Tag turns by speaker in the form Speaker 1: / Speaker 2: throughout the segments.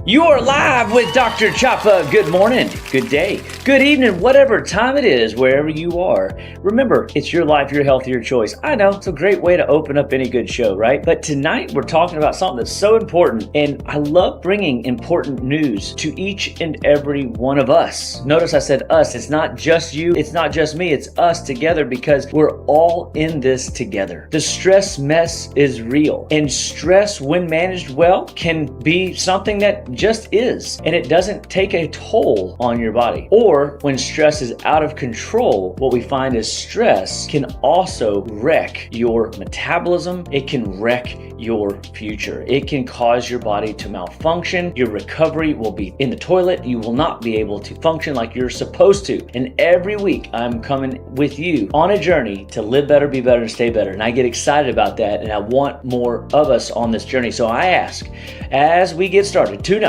Speaker 1: You are live with Dr. Chapa. Good morning, good day, good evening, whatever time it is, wherever you are. Remember, it's your life, your health, your choice. I know, it's a great way to open up any good show, right? But tonight we're talking about something that's so important, and I love bringing important news to each and every one of us. Notice I said us. It's not just you, it's not just me, it's us together because we're all in this together. The stress mess is real, and stress, when managed well, can be something that just is, and it doesn't take a toll on your body. Or when stress is out of control, what we find is stress can also wreck your metabolism. It can wreck your future. It can cause your body to malfunction. Your recovery will be in the toilet. You will not be able to function like you're supposed to. And every week I'm coming with you on a journey to live better, be better, and stay better. And I get excited about that, and I want more of us on this journey. So I ask, as we get started tonight,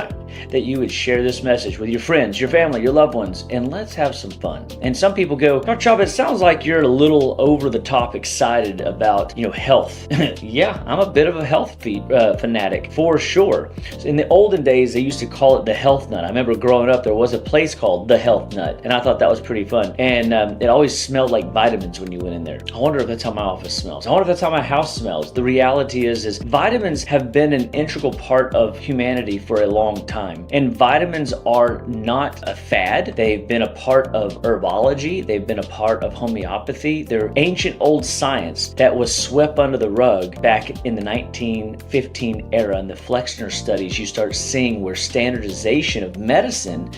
Speaker 1: that you would share this message with your friends, your family, your loved ones, and let's have some fun. And some people go, Dr. Chapa, it sounds like you're a little over the top excited about, health. Yeah, I'm a bit of a health fanatic for sure. In the olden days, they used to call it the health nut. I remember growing up, there was a place called the Health Nut, and I thought that was pretty fun. And it always smelled like vitamins when you went in there. I wonder if that's how my office smells. I wonder if that's how my house smells. The reality is vitamins have been an integral part of humanity for a long time. And vitamins are not a fad. They've been a part of herbology. They've been a part of homeopathy. They're ancient old science that was swept under the rug back in the 1915 era. In the Flexner studies, you start seeing where standardization of medicine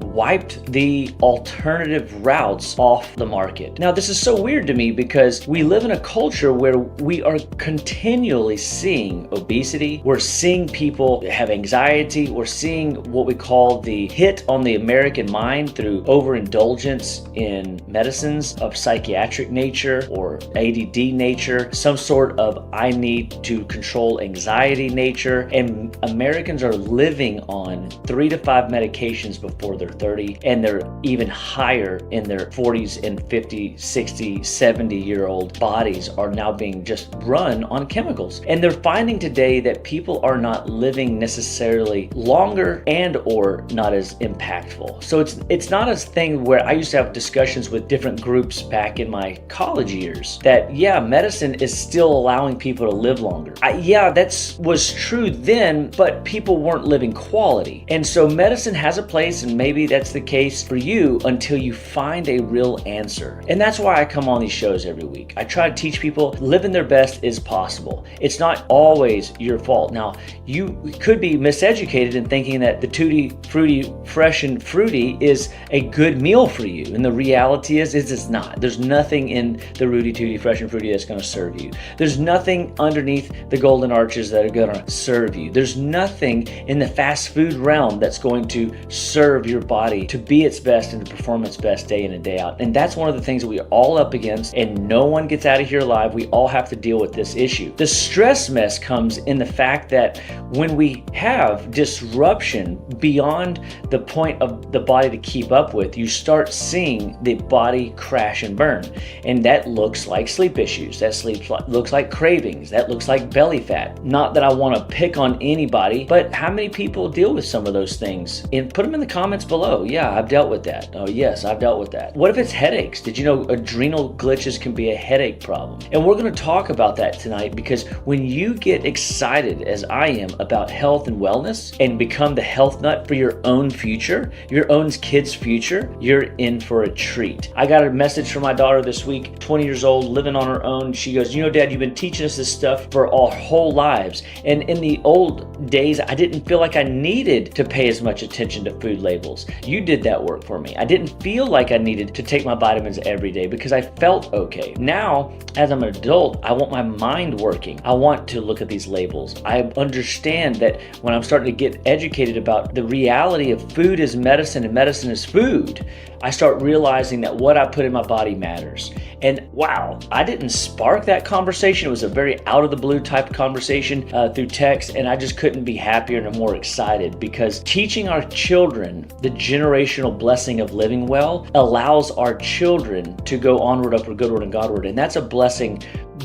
Speaker 1: wiped the alternative routes off the market. Now, this is so weird to me because we live in a culture where we are continually seeing obesity. We're seeing people have anxiety. We're seeing what we call the hit on the American mind through overindulgence in medicines of psychiatric nature or ADD nature, some sort of I need to control anxiety nature. And Americans are living on 3 to 5 medications before they're 30, and they're even higher in their 40s and 50, 60, 70-year-old bodies are now being just run on chemicals. And they're finding today that people are not living necessarily longer and or not as impactful. So it's not a thing where I used to have discussions with different groups back in my college years that, yeah, medicine is still allowing people to live longer. That was true then, but people weren't living quality. And so medicine has a place, and maybe that's the case for you until you find a real answer. And that's why I come on these shows every week. I try to teach people living their best is possible. It's not always your fault. Now, you could be miseducated in thinking that the Tutti Frutti Fresh and Fruity is a good meal for you. And the reality is it's not. There's nothing in the Rudy Tutti Fresh and Fruity that's going to serve you. There's nothing underneath the golden arches that are going to serve you. There's nothing in the fast food realm that's going to serve your body to be its best and to perform its best day in and day out. And that's one of the things that we are all up against, and no one gets out of here alive. We all have to deal with this issue. The stress mess comes in the fact that when we have disruption beyond the point of the body to keep up with, you start seeing the body crash and burn. And that looks like sleep issues. Looks like cravings. That looks like belly fat. Not that I want to pick on anybody, but how many people deal with some of those things? And put them in the comments below. Yeah, I've dealt with that. Oh yes, I've dealt with that. What if it's headaches? Did you know adrenal glitches can be a headache problem? And we're going to talk about that tonight, because when you get excited, as I am, about health and wellness and become the health nut for your own future, your own kids' future, you're in for a treat. I got a message from my daughter this week, 20 years old, living on her own. She goes, Dad, you've been teaching us this stuff for our whole lives. And in the old days, I didn't feel like I needed to pay as much attention to food labels. You did that work for me. I didn't feel like I needed to take my vitamins every day because I felt okay. Now, as I'm an adult, I want my mind working. I want to look at these labels. I understand that when I'm starting to get educated about the reality of food is medicine and medicine is food, I start realizing that what I put in my body matters. And wow, I didn't spark that conversation. It was a very out of the blue type of conversation through text, and I just couldn't be happier and more excited, because teaching our children the generational blessing of living well allows our children to go onward, upward, goodward, and Godward. And that's a blessing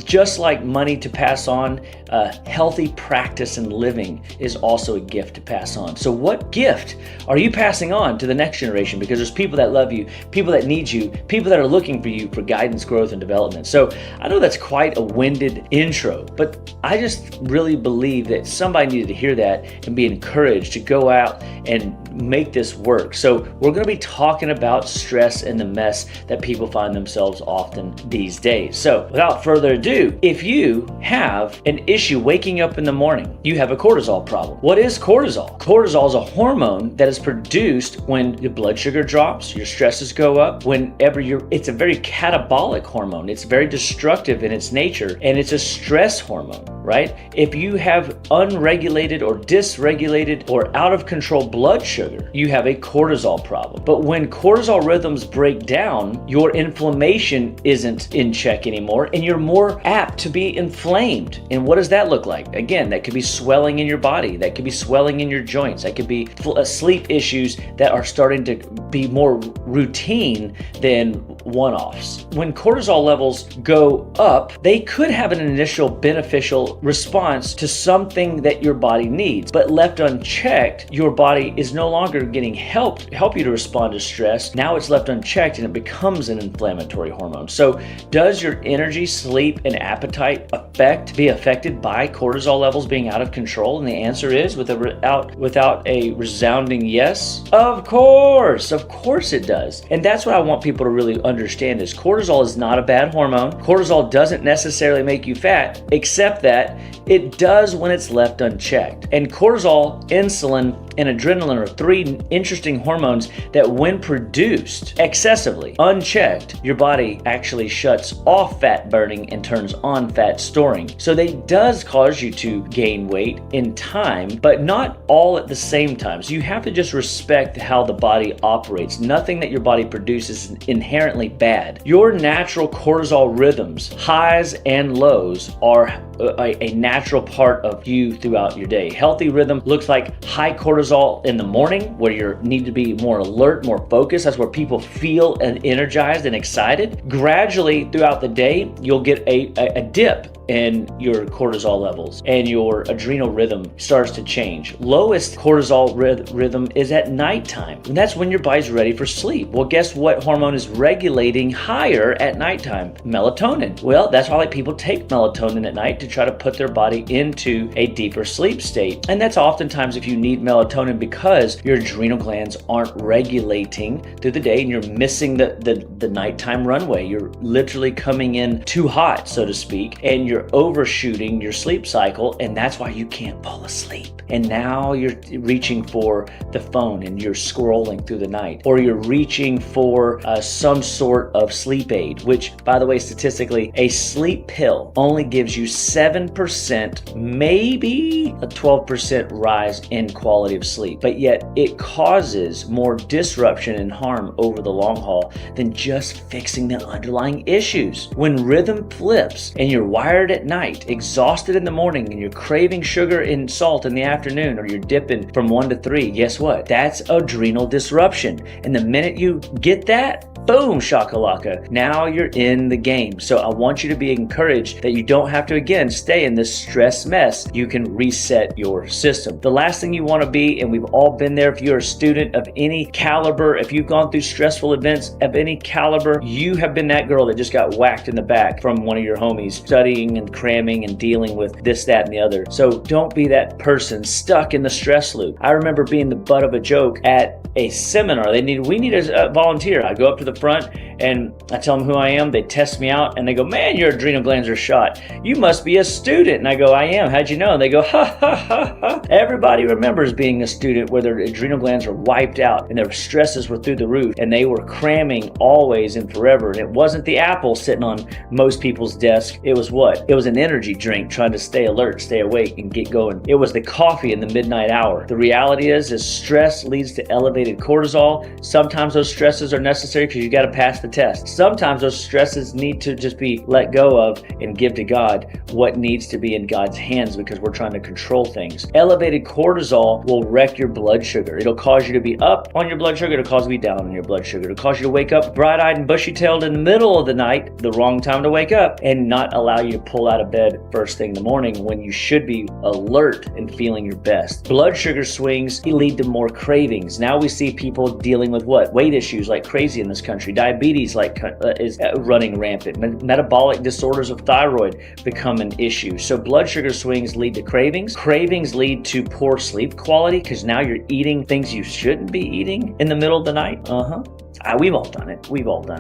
Speaker 1: Just like money to pass on, healthy practice and living is also a gift to pass on. So what gift are you passing on to the next generation? Because there's people that love you, people that need you, people that are looking for you for guidance, growth, and development. So I know that's quite a winded intro, but I just really believe that somebody needed to hear that and be encouraged to go out and make this work. So we're going to be talking about stress and the mess that people find themselves often these days. So without further ado, if you have an issue waking up in the morning, you have a cortisol problem. What is cortisol? Cortisol is a hormone that is produced when your blood sugar drops, your stresses go up, it's a very catabolic hormone. It's very destructive in its nature, and it's a stress hormone, right? If you have unregulated or dysregulated or out of control blood sugar, you have a cortisol problem. But when cortisol rhythms break down, your inflammation isn't in check anymore, and you're more apt to be inflamed. And what does that look like? Again, that could be swelling in your body, that could be swelling in your joints, that could be sleep issues that are starting to be more routine than one-offs. When cortisol levels go up, they could have an initial beneficial response to something that your body needs, but left unchecked, your body is no longer getting help you to respond to stress. Now it's left unchecked and it becomes an inflammatory hormone. So does your energy, sleep, and appetite be affected by cortisol levels being out of control? And the answer is without a resounding yes. Of course it does. And that's what I want people to really understand is cortisol is not a bad hormone. Cortisol doesn't necessarily make you fat, except that it does when it's left unchecked. And cortisol, insulin, and adrenaline are three interesting hormones that when produced excessively, unchecked, your body actually shuts off fat burning and turns on fat storing. So they does cause you to gain weight in time, but not all at the same time. So you have to just respect how the body operates. Nothing that your body produces is inherently bad. Your natural cortisol rhythms, highs and lows, are a natural part of you throughout your day. Healthy rhythm looks like high cortisol in the morning, where you need to be more alert, more focused. That's where people feel energized and excited. Gradually throughout the day, you'll get a dip in your cortisol levels and your adrenal rhythm starts to change. Lowest cortisol rhythm is at nighttime, and that's when your body's ready for sleep. Well, guess what hormone is regulating higher at nighttime? Melatonin. Well, that's why people take melatonin at night to try to put their body into a deeper sleep state. And that's oftentimes if you need melatonin because your adrenal glands aren't regulating through the day and you're missing the nighttime runway. You're literally coming in too hot, so to speak, and you're overshooting your sleep cycle, and that's why you can't fall asleep. And now you're reaching for the phone and you're scrolling through the night, or you're reaching for some sort of sleep aid, which, by the way, statistically, a sleep pill only gives you 7%, maybe a 12% rise in quality of sleep, but yet it causes more disruption and harm over the long haul than just fixing the underlying issues. When rhythm flips and you're wired at night, exhausted in the morning, and you're craving sugar and salt in the afternoon, or you're dipping from 1 to 3, guess what? That's adrenal disruption. And the minute you get that, boom, shakalaka, now you're in the game. So I want you to be encouraged that you don't have to, again, stay in this stress mess. You can reset your system. The last thing you want to be, and we've all been there, if you're a student of any caliber, if you've gone through stressful events of any caliber, you have been that girl that just got whacked in the back from one of your homies studying and cramming and dealing with this, that, and the other. So don't be that person stuck in the stress loop. I remember being the butt of a joke at a seminar. We need a volunteer. I go up to the front and I tell them who I am. They test me out and they go, man, your adrenal glands are shot. You must be a student. And I go, I am. How'd you know? And they go, ha, ha, ha, ha. Everybody remembers being a student where their adrenal glands are wiped out and their stresses were through the roof and they were cramming always and forever. And it wasn't the apple sitting on most people's desk. It was what? It was an energy drink trying to stay alert, stay awake, and get going. It was the coffee in the midnight hour. The reality is stress leads to elevated cortisol. Sometimes those stresses are necessary because You got to pass the test. Sometimes those stresses need to just be let go of and give to God what needs to be in God's hands because we're trying to control things. Elevated cortisol will wreck your blood sugar. It'll cause you to be up on your blood sugar. It'll cause you to be down on your blood sugar. It'll cause you to wake up bright-eyed and bushy-tailed in the middle of the night, the wrong time to wake up, and not allow you to pull out of bed first thing in the morning when you should be alert and feeling your best. Blood sugar swings lead to more cravings. Now we see people dealing with what? Weight issues like crazy in this country. Diabetes is running rampant. Metabolic disorders of thyroid become an issue. So blood sugar swings lead to cravings. Cravings lead to poor sleep quality because now you're eating things you shouldn't be eating in the middle of the night. We've all done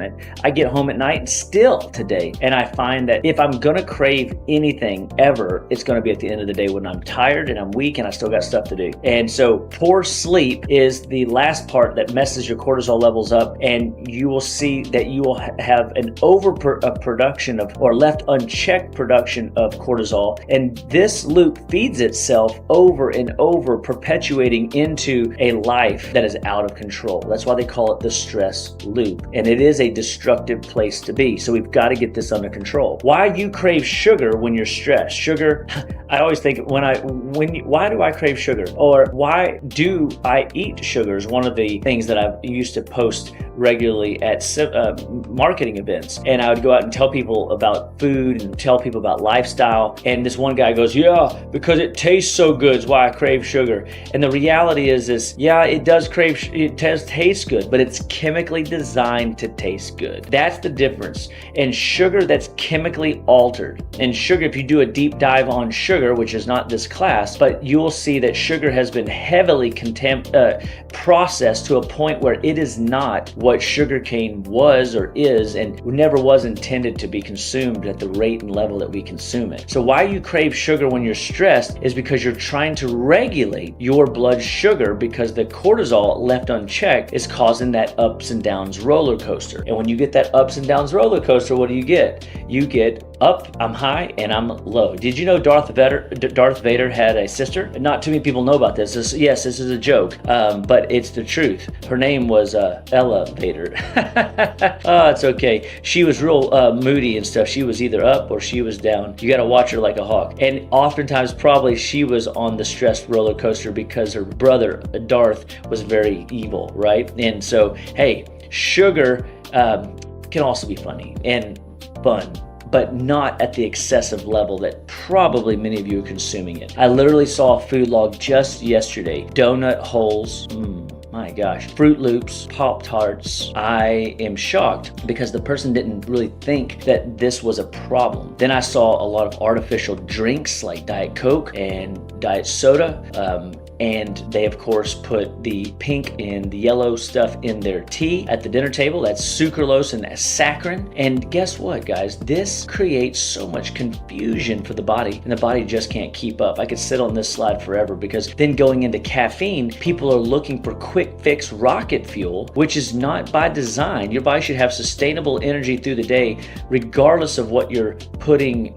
Speaker 1: it. I get home at night still today, and I find that if I'm gonna crave anything ever, it's gonna be at the end of the day when I'm tired and I'm weak and I still got stuff to do. And so poor sleep is the last part that messes your cortisol levels up, and you will see that you will have an overproduction of, or left unchecked production of cortisol, and this loop feeds itself over and over, perpetuating into a life that is out of control. That's why they call it the stress loop, and it is a destructive place to be. So we've got to get this under control. Why you crave sugar when you're stressed? Sugar, I always think why do I crave sugar, or why do I eat sugar is one of the things that I used to post regularly at marketing events, and I would go out and tell people about food and tell people about lifestyle, and this one guy goes, yeah, because it tastes so good is why I crave sugar. And the reality is yeah, it does taste good, but it's chemically designed to taste good. That's the difference. And sugar that's chemically altered, and sugar, if you do a deep dive on sugar, which is not this class, but you will see that sugar has been heavily processed to a point where it is not what sugarcane was or is, and never was intended to be consumed at the rate and level that we consume it. So why you crave sugar when you're stressed is because you're trying to regulate your blood sugar, because the cortisol left unchecked is causing that ups and downs roller coaster. And when you get that ups and downs roller coaster, what do? You get up, I'm high, and I'm low. Did you know Darth Vader had a sister? Not too many people know about this. Yes, this is a joke, but it's the truth. Her name was Ella Vader. Oh, it's okay. She was real moody and stuff. She was either up or she was down. You got to watch her like a hawk. And oftentimes, probably she was on the stress roller coaster because her brother, Darth, was very evil, right? And so, hey, sugar can also be funny and fun, but not at the excessive level that probably many of you are consuming it. I literally saw a food log just yesterday. Donut holes, my gosh, Fruit Loops, Pop-Tarts. I am shocked because the person didn't really think that this was a problem. Then I saw a lot of artificial drinks like Diet Coke and Diet Soda. And they, of course, put the pink and the yellow stuff in their tea at the dinner table. That's sucralose and saccharin. And guess what, guys? This creates so much confusion for the body, and the body just can't keep up. I could sit on this slide forever, because then going into caffeine, people are looking for quick fix rocket fuel, which is not by design. Your body should have sustainable energy through the day, regardless of what you're putting,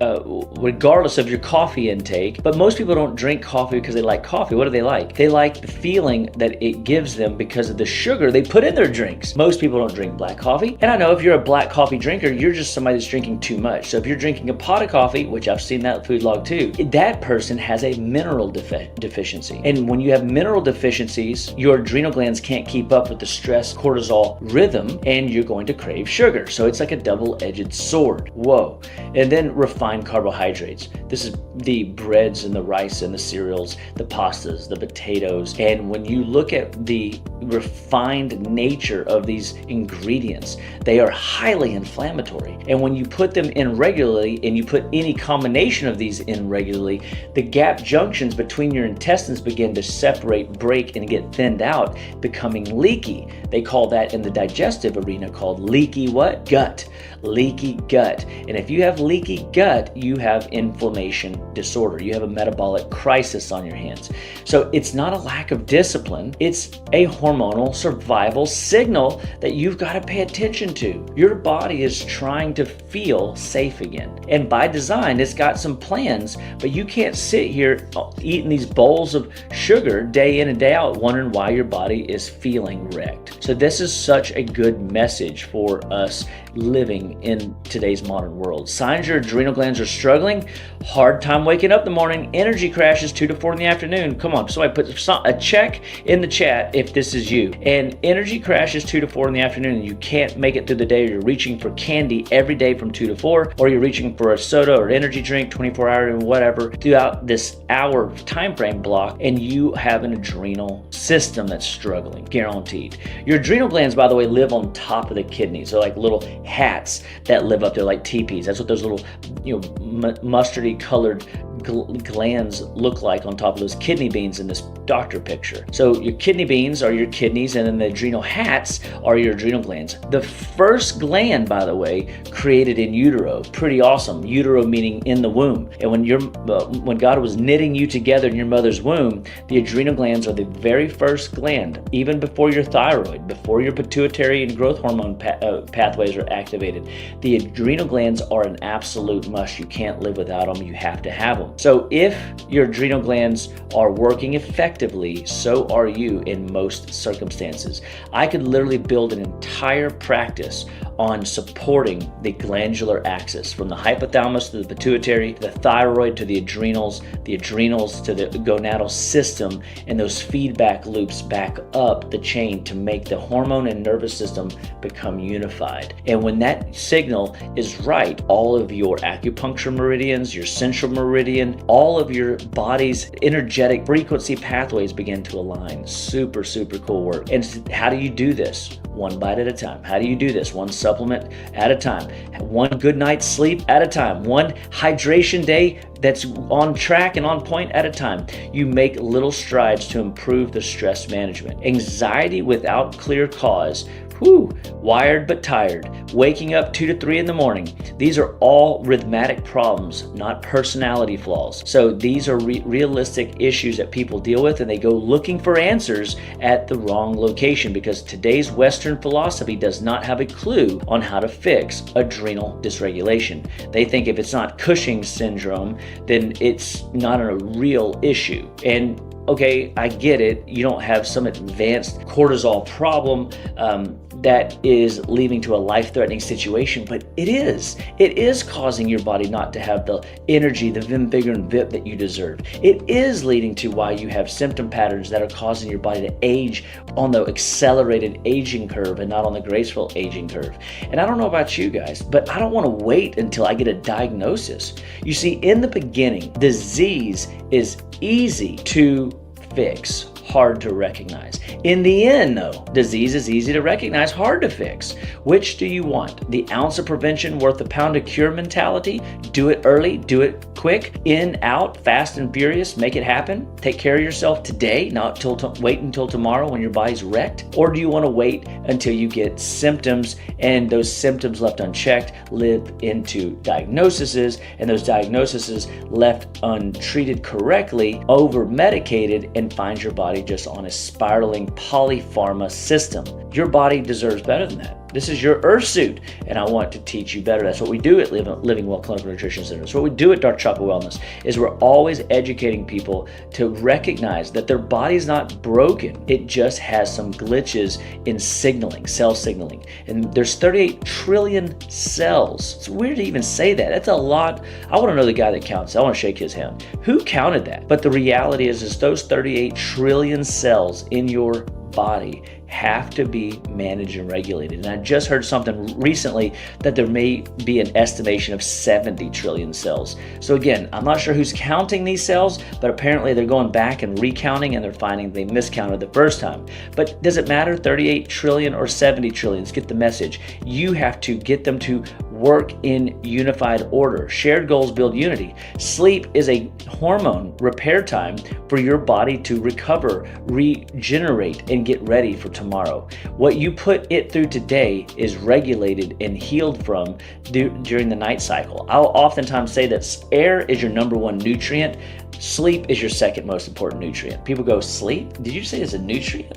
Speaker 1: regardless of your coffee intake. But most people don't drink coffee because they like coffee. What do they like? They like the feeling that it gives them because of the sugar they put in their drinks. Most people don't drink black coffee. And I know if you're a black coffee drinker, you're just somebody that's drinking too much. So if you're drinking a pot of coffee, which I've seen that food log too, that person has a mineral deficiency. And when you have mineral deficiencies, your adrenal glands can't keep up with the stress cortisol rhythm, and you're going to crave sugar. So it's like a double-edged sword. Whoa. And then refined carbohydrates. This is the breads and the rice and the cereals, the pastas, the potatoes. And when you look at the refined nature of these ingredients, they are highly inflammatory. And when you put them in regularly, and you put any combination of these in regularly, the gap junctions between your intestines begin to separate, break, and get thinned out, becoming leaky. They call that in the digestive arena called leaky what? Gut. leaky gut. And if you have leaky gut, you have inflammation disorder. You have a metabolic crisis on your hands. So it's not a lack of discipline. It's a hormonal survival signal that you've got to pay attention to. Your body is trying to feel safe again. And by design, it's got some plans, but you can't sit here eating these bowls of sugar day in and day out wondering why your body is feeling wrecked. So this is such a good message for us living in today's modern world. Signs your adrenal glands are struggling: hard time waking up in the morning, energy crashes 2 to 4 in the afternoon. Come on, somebody put a check in the chat if this is you. And energy crashes 2 to 4 in the afternoon and you can't make it through the day, or you're reaching for candy every day from 2 to 4, or you're reaching for a soda or energy drink 24-hour and whatever throughout this hour time frame block, and you have an adrenal system that's struggling, guaranteed. Your adrenal glands, by the way, live on top of the kidneys. They're like little hats that live up there, like teepees. That's what those little, mustardy colored glands look like on top of those kidney beans in this doctor picture. So your kidney beans are your kidneys, and then the adrenal hats are your adrenal glands. The first gland, by the way, created in utero. Pretty awesome. Utero meaning in the womb. And when God was knitting you together in your mother's womb, the adrenal glands are the very first gland, even before your thyroid, before your pituitary and growth hormone pathways are activated. The adrenal glands are an absolute must. You can't live without them. You have to have them. So if your adrenal glands are working effectively, so are you in most circumstances. I could literally build an entire practice on supporting the glandular axis, from the hypothalamus to the pituitary, the thyroid to the adrenals to the gonadal system, and those feedback loops back up the chain to make the hormone and nervous system become unified. And when that signal is right, all of your acupuncture meridians, your central meridian, all of your body's energetic frequency pathways begin to align. Super, super cool work. And how do you do this? One bite at a time. How do you do this? One supplement at a time. One good night's sleep at a time. One hydration day that's on track and on point at a time. You make little strides to improve the stress management. Anxiety without clear cause. Wired but tired, waking up 2 to 3 in the morning. These are all rhythmatic problems, not personality flaws. So these are realistic issues that people deal with, and they go looking for answers at the wrong location, because today's Western philosophy does not have a clue on how to fix adrenal dysregulation. They think if it's not Cushing's syndrome, then it's not a real issue. And okay, I get it. You don't have some advanced cortisol problem that is leading to a life-threatening situation, but it is causing your body not to have the energy, the vim, vigor, and vip that you deserve. It is leading to why you have symptom patterns that are causing your body to age on the accelerated aging curve and not on the graceful aging curve. And I don't know about you guys, but I don't want to wait until I get a diagnosis. You see, in the beginning, disease is easy to fix, hard to recognize. In the end, though, disease is easy to recognize, hard to fix. Which do you want? The ounce of prevention worth a pound of cure mentality? Do it early, do it quick, in, out, fast and furious, make it happen? Take care of yourself today, not wait until tomorrow when your body's wrecked? Or do you want to wait until you get symptoms, and those symptoms left unchecked live into diagnoses, and those diagnoses left untreated correctly, over-medicated, and find your body just on a spiraling polypharma system? Your body deserves better than that. This is your earth suit, and I want to teach you better. That's what we do at Living Well Clinical Nutrition Center. That's what we do at Dr. Chapa Wellness, is we're always educating people to recognize that their body's not broken. It just has some glitches in signaling, cell signaling. And there's 38 trillion cells. It's weird to even say that. That's a lot. I want to know the guy that counts. I want to shake his hand. Who counted that? But the reality is those 38 trillion cells in your body have to be managed and regulated. And I just heard something recently that there may be an estimation of 70 trillion cells. So again, I'm not sure who's counting these cells, but apparently they're going back and recounting, and they're finding they miscounted the first time. But does it matter 38 trillion or 70 trillion? Get the message. You have to get them to work in unified order. Shared goals build unity. Sleep is a hormone repair time for your body to recover, regenerate, and get ready for tomorrow. What you put it through today is regulated and healed from during the night cycle. I'll oftentimes say that air is your number one nutrient. Sleep is your second most important nutrient. People go, sleep? Did you say it's a nutrient?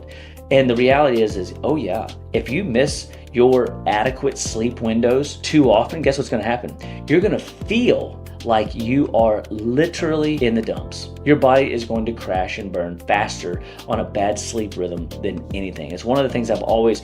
Speaker 1: And the reality is, oh yeah, if you miss your adequate sleep windows too often, guess what's gonna happen? You're gonna feel like you are literally in the dumps. Your body is going to crash and burn faster on a bad sleep rhythm than anything. It's one of the things I've always,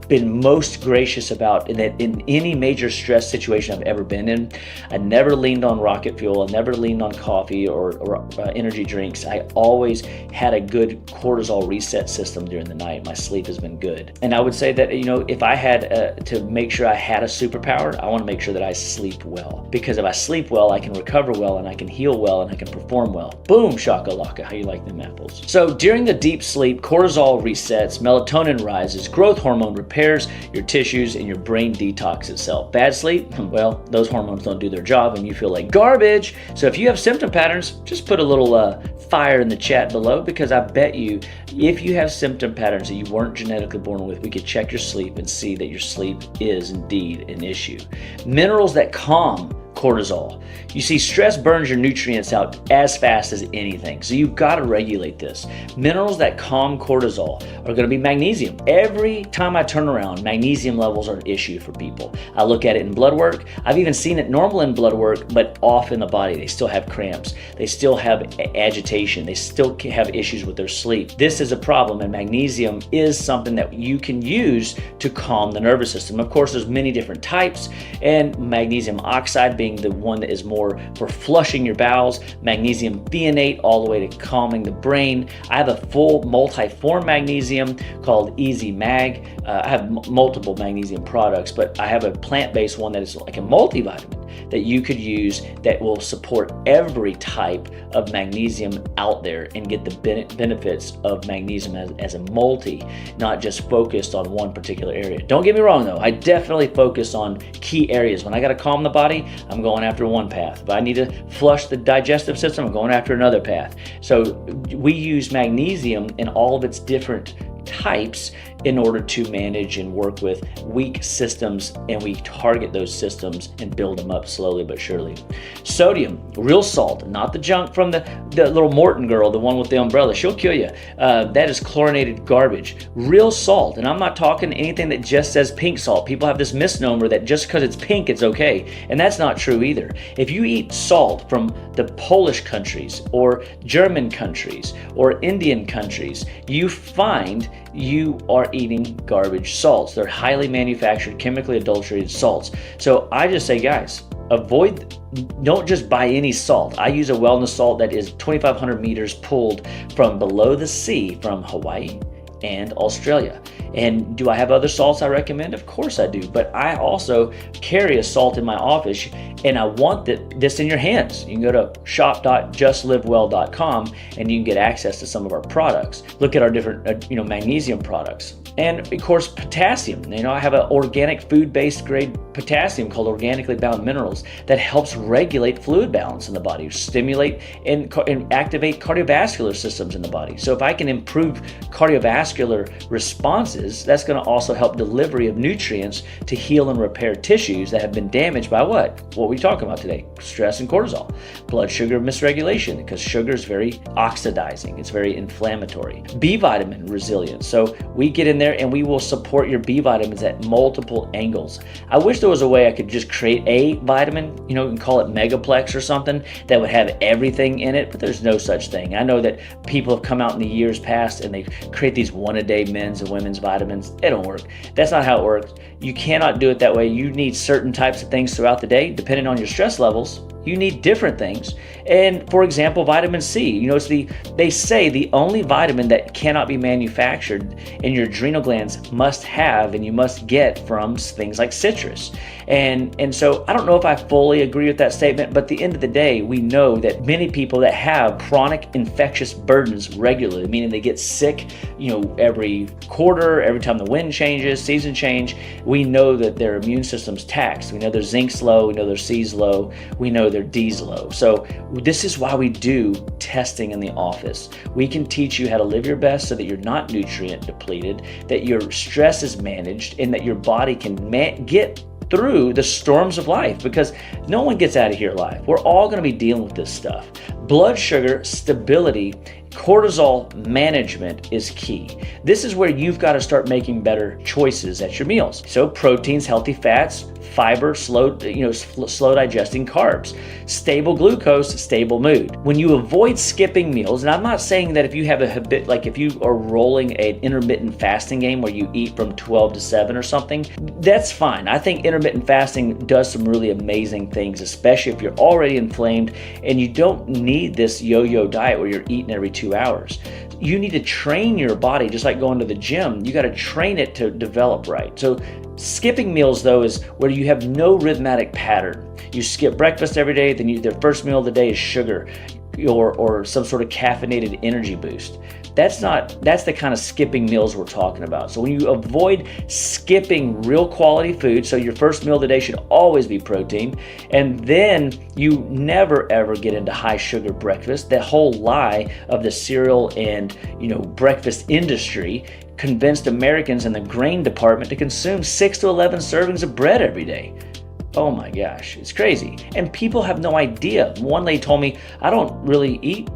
Speaker 1: been most gracious about, in that in any major stress situation I've ever been in, I never leaned on rocket fuel. I never leaned on coffee or energy drinks. I always had a good cortisol reset system during the night. My sleep has been good. And I would say that, if I had to make sure I had a superpower, I want to make sure that I sleep well. Because if I sleep well, I can recover well, and I can heal well, and I can perform well. Boom, shakalaka. How you like them apples? So during the deep sleep, cortisol resets, melatonin rises, growth hormone repairs your tissues, and your brain detoxes itself. Bad sleep? Well, those hormones don't do their job, and you feel like garbage. So if you have symptom patterns, just put a little fire in the chat below, because I bet you, if you have symptom patterns that you weren't genetically born with, we could check your sleep and see that your sleep is indeed an issue. Minerals that calm cortisol. You see, stress burns your nutrients out as fast as anything, so you've got to regulate this. Minerals that calm cortisol are going to be magnesium. Every time I turn around, magnesium levels are an issue for people. I look at it in blood work. I've even seen it normal in blood work, but off in the body. They still have cramps. They still have agitation. They still have issues with their sleep. This is a problem, and magnesium is something that you can use to calm the nervous system. Of course, there's many different types, and magnesium oxide being the one that is more for flushing your bowels, magnesium threonate all the way to calming the brain. I have a full multi-form magnesium called Easy Mag. I have multiple magnesium products, but I have a plant-based one that is like a multivitamin that you could use that will support every type of magnesium out there and get the benefits of magnesium as a multi, not just focused on one particular area. Don't get me wrong though, I definitely focus on key areas. When I got to calm the body, I'm going after one path. If I need to flush the digestive system, I'm going after another path. So we use magnesium in all of its different types in order to manage and work with weak systems, and we target those systems and build them up slowly but surely. Sodium, real salt, not the junk from the little Morton girl, the one with the umbrella. She'll kill you. That is chlorinated garbage. Real salt, and I'm not talking anything that just says pink salt. People have this misnomer that just because it's pink, it's okay, and that's not true either. If you eat salt from the Polish countries or German countries or Indian countries, you find you are eating garbage salts. They're highly manufactured, chemically adulterated salts. So I just say, guys, don't just buy any salt. I use a wellness salt that is 2,500 meters pulled from below the sea from Hawaii and Australia. And do I have other salts I recommend? Of course I do, but I also carry a salt in my office, and I want this in your hands. You can go to shop.justlivewell.com and you can get access to some of our products. Look at our different magnesium products. And of course, potassium. I have an organic food-based grade potassium called organically bound minerals that helps regulate fluid balance in the body, stimulate and activate cardiovascular systems in the body. So if I can improve cardiovascular responses, that's going to also help delivery of nutrients to heal and repair tissues that have been damaged by what we talking about today: stress and cortisol, blood sugar misregulation, because sugar is very oxidizing, it's very inflammatory. B vitamin resilience. So we get in there and we will support your B vitamins at multiple angles. I wish there was a way I could just create a vitamin, and call it Megaplex or something, that would have everything in it, but there's no such thing. I know that people have come out in the years past and they create these one-a-day men's and women's vitamins. It don't work. That's not how it works. You cannot do it that way. You need certain types of things throughout the day, depending on your stress levels. You need different things. And for example, vitamin C, they say the only vitamin that cannot be manufactured and your adrenal glands must have and you must get from things like citrus. And so I don't know if I fully agree with that statement, but at the end of the day, we know that many people that have chronic infectious burdens regularly, meaning they get sick, every quarter, every time the wind changes, season change, we know that their immune system's taxed. We know their zinc's low, we know their C's low, we know their D's low. So this is why we do testing in the office. We can teach you how to live your best so that you're not nutrient depleted, that your stress is managed, and that your body can get through the storms of life, because no one gets out of here alive. We're all going to be dealing with this stuff. Blood sugar stability, cortisol management is key. This is where you've got to start making better choices at your meals. So proteins, healthy fats, fiber, slow digesting carbs, stable glucose, stable mood. When you avoid skipping meals, and I'm not saying that if you have a habit, like if you are rolling an intermittent fasting game where you eat from 12 to 7 or something, that's fine. I think intermittent fasting does some really amazing things, especially if you're already inflamed and you don't need this yo-yo diet where you're eating every 2 hours. You need to train your body, just like going to the gym. You got to train it to develop right. So skipping meals, though, is where you have no rhythmic pattern. You skip breakfast every day, then their first meal of the day is sugar or some sort of caffeinated energy boost. That's the kind of skipping meals we're talking about. So when you avoid skipping real quality food, so your first meal of the day should always be protein, and then you never ever get into high sugar breakfast. That whole lie of the cereal and breakfast industry convinced Americans in the grain department to consume 6 to 11 servings of bread every day. Oh my gosh, it's crazy. And people have no idea. One lady told me, I don't really eat,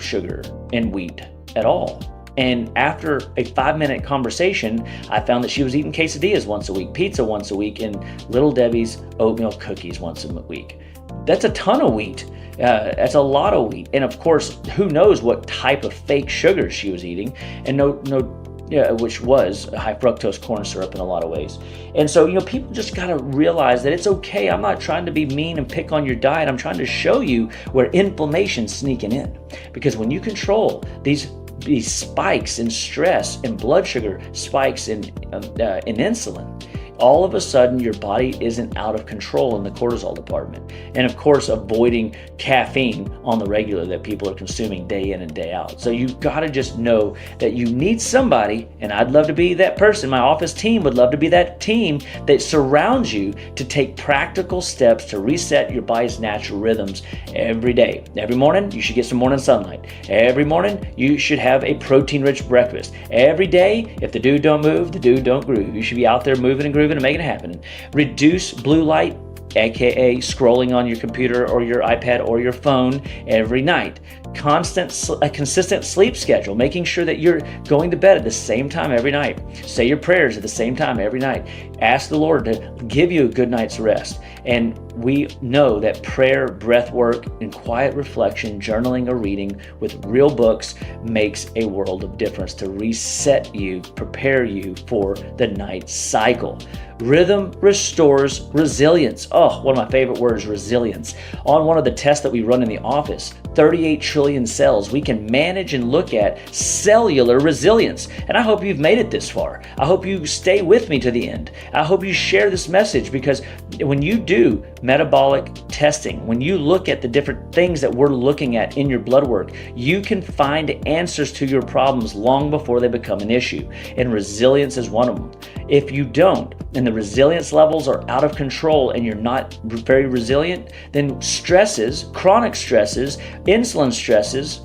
Speaker 1: sugar and wheat at all. And after a 5-minute conversation, I found that she was eating quesadillas once a week, pizza once a week, and Little Debbie's oatmeal cookies once a week. That's a ton of wheat. That's a lot of wheat. And of course, who knows what type of fake sugar she was eating, and which was high fructose corn syrup in a lot of ways. And so, people just got to realize that it's okay. I'm not trying to be mean and pick on your diet. I'm trying to show you where inflammation's sneaking in. Because when you control these spikes in stress and blood sugar spikes in insulin, all of a sudden your body isn't out of control in the cortisol department. And of course, avoiding caffeine on the regular that people are consuming day in and day out. So you've got to just know that you need somebody, and I'd love to be that person. My office team would love to be that team that surrounds you to take practical steps to reset your body's natural rhythms every day. Every morning, you should get some morning sunlight. Every morning, you should have a protein-rich breakfast. Every day, if the dude don't move, the dude don't groove. You should be out there moving and grooving and make it happen. Reduce blue light, aka scrolling on your computer or your iPad or your phone every night. A consistent sleep schedule, making sure that you're going to bed at the same time every night. Say your prayers at the same time every night. Ask the Lord to give you a good night's rest. And we know that prayer, breath work, and quiet reflection, journaling or reading with real books makes a world of difference to reset you, prepare you for the night cycle. Rhythm restores resilience. Oh, one of my favorite words, resilience. On one of the tests that we run in the office, 38 trillion cells, we can manage and look at cellular resilience. And I hope you've made it this far. I hope you stay with me to the end. I hope you share this message, because when you do metabolic testing, when you look at the different things that we're looking at in your blood work, you can find answers to your problems long before they become an issue. And resilience is one of them. If you don't, and the resilience levels are out of control and you're not very resilient, then stresses, chronic stresses, insulin stresses,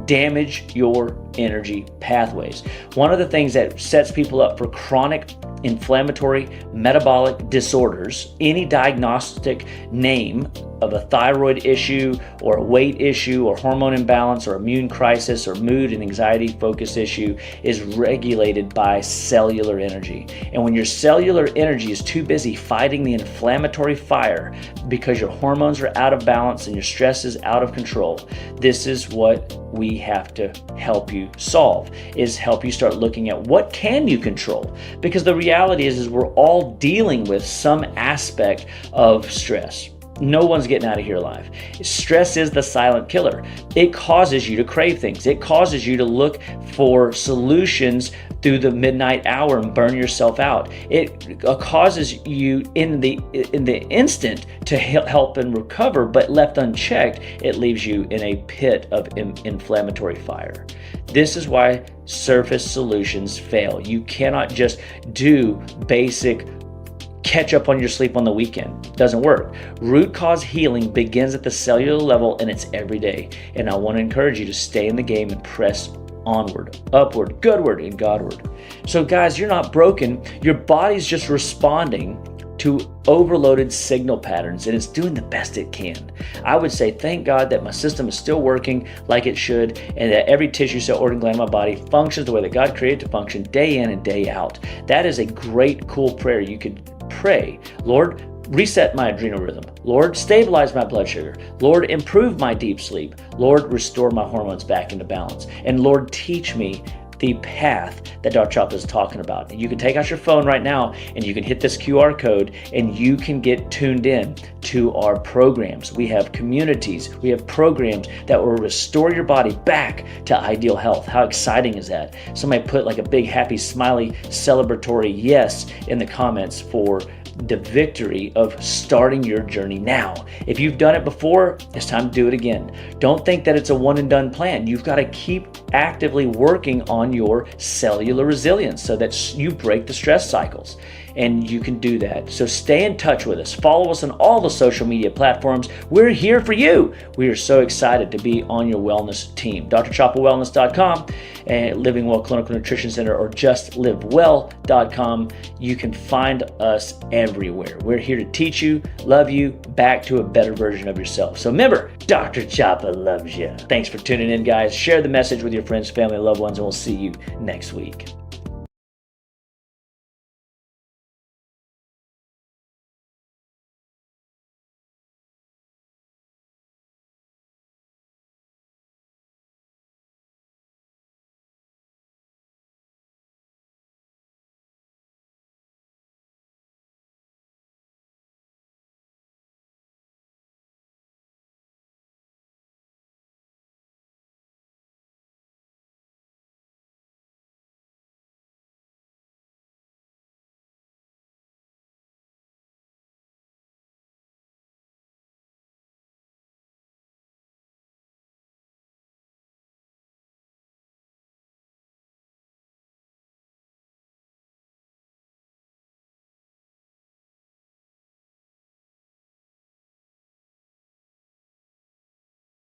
Speaker 1: damage your energy pathways. One of the things that sets people up for chronic inflammatory metabolic disorders, any diagnostic name of a thyroid issue or a weight issue or hormone imbalance or immune crisis or mood and anxiety focus issue, is regulated by cellular energy. And when your cellular energy is too busy fighting the inflammatory fire because your hormones are out of balance and your stress is out of control, this is what we have to help you solve, is help you start looking at what can you control. Because the reality is we're all dealing with some aspect of stress. No one's getting out of here alive. Stress is the silent killer. It causes you to crave things. It causes you to look for solutions through the midnight hour and burn yourself out. It causes you in the instant to help and recover, but left unchecked, it leaves you in a pit of inflammatory fire. This is why surface solutions fail. You cannot just do basic catch up on your sleep on the weekend. Doesn't work. Root cause healing begins at the cellular level, and it's every day. And I want to encourage you to stay in the game and press onward, upward, goodward, and Godward. So guys, you're not broken. Your body's just responding to overloaded signal patterns, and it's doing the best it can. I would say thank God that my system is still working like it should, and that every tissue, cell, organ, gland in my body functions the way that God created to function day in and day out. That is a great, cool prayer you could pray. Lord, reset my adrenal rhythm. Lord, stabilize my blood sugar. Lord, improve my deep sleep. Lord, restore my hormones back into balance. And Lord, teach me the path that Dr. Chapa is talking about. And you can take out your phone right now and you can hit this QR code and you can get tuned in to our programs. We have communities, we have programs that will restore your body back to ideal health. How exciting is that? Somebody put like a big, happy, smiley, celebratory yes in the comments for the victory of starting your journey now. If you've done it before, it's time to do it again. Don't think that it's a one and done plan. You've got to keep actively working on your cellular resilience so that you break the stress cycles. And you can do that. So stay in touch with us. Follow us on all the social media platforms. We're here for you. We are so excited to be on your wellness team. drchapawellness.com and Living Well Clinical Nutrition Center, or just livewell.com. You can find us everywhere. We're here to teach you, love you, back to a better version of yourself. So remember, Dr. Chapa loves you. Thanks for tuning in, guys. Share the message with your friends, family, and loved ones, and we'll see you next week.